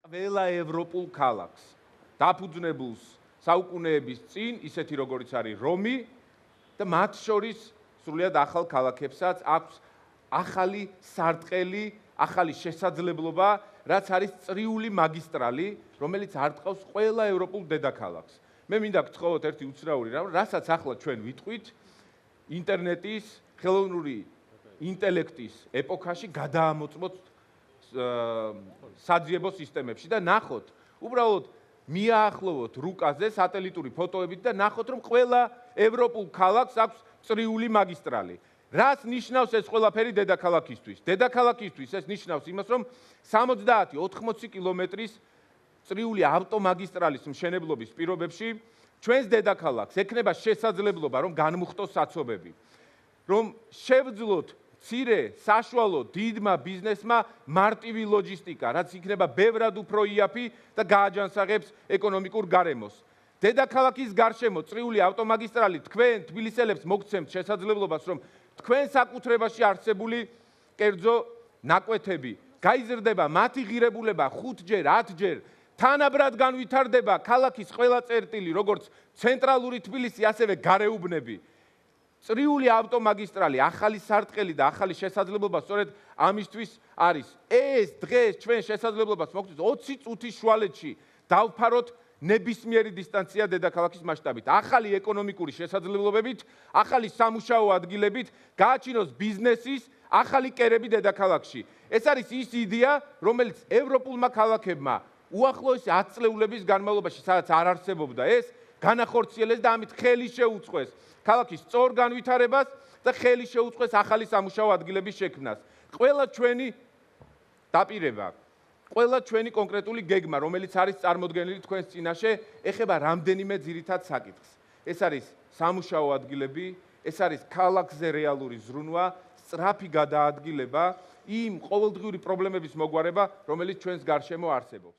ყველა ევროპულ ქალაქს, დაფუძნებულს საუკუნეების წინ, ისეთი როგორიც არის რომი და მათ შორის სრულიად ახალ ქალაქებსაც აქვს ახალი სარტყელი, ახალი შესაძლებლობა, რაც არის წრიული მაგისტრალი, რომელიც არტყავს ყველა ევროპულ დედაქალაქს. მე მინდა გთხოვოთ ერთი უცნაური რამ, რასაც ახლა ჩვენ ვიტყვით, ინტერნეტის, ხელოვნური ინტელექტის ეპოქაში გადაამოწმოთ საძიებო სისტემებში და ნახოთ, უბრალოდ მიაახლოვოთ რუკაზე სატელიტური ფოტოებით და ნახოთ, რომ ყველა ევროპულ ქალაქს აქვს წრიული მაგისტრალი. რას ნიშნავს ეს ყველაფერი დედაქალაქისთვის? დედაქალაქისთვის ეს ნიშნავს იმას, რომ 70-80 კილომეტრის წრიული ავტომაგისტრალის მშენებლობის პირობებში ჩვენს დედაქალაქს ექნება შესაძლებლობა, რომ განმუხტოს საცობები, რომ შევძლოთ მცირე, საშუალო, დიდმა ბიზნესმა მარტივი ლოჯისტიკა, რაც იქნება ბევრად უფრო იაფი და გააჯანსაღებს ეკონომიკურ გარემოს. დედაქალაქის გარშემო წრიული ავტომაგისტრალი თქვენ თბილისელებს მოგცემთ შესაძლებლობას, რომ თქვენ საკუთრებაში არსებული კერძო ნაკვეთები გაიზრდება მათი ღირებულება 5-ჯერ, 10-ჯერ, თანაბრად განვითარდება ქალაქის ყველა წერტილი, როგორც ცენტრალური თბილისი, ასევე გარეუბნები. წრიული ავტომაგისტრალი, ახალი სარტყელი და ახალი შესაძლებლობა სწორედ ამისთვის არის. ეს დღეს ჩვენ შესაძლებლობას მოგცემთ 20 წუთის შუალედში დავფაროთ ნებისმიერი დისტანცია დედაქალაქის მასშტაბით. ახალი ეკონომიკური შესაძლებლობებით, ახალი სამუშაო ადგილებით, გააჩინოს ბიზნესის ახალი კერები დედაქალაქში. ეს არის ის იდეა, რომელიც ევროპულმა ქალაქებმა უახლოესი 10 წლეულების განმავლობაში, სადაც არ არსებობდა ეს, განახორციელეს და ამით ხელი შეუწყეს ქალაქის სწორ განვითარებას და ხელი შეუწყეს ახალი სამუშაო ადგილების შექმნას. ყველა ჩვენი დაპირება, ყველა ჩვენი კონკრეტული გეგმა, რომელიც არის წარმოდგენილი თქვენს წინაშე, ეხება რამდენიმე ძირითად საკითხს. ეს არის სამუშაო ადგილები, ეს არის ქალაქზე რეალური ზრუნვა, სწრაფი გადაადგილება, იმ ყოველდღიური პრობლემების მოგვარება, რომელიც ჩვენს გარშემო არსებობს.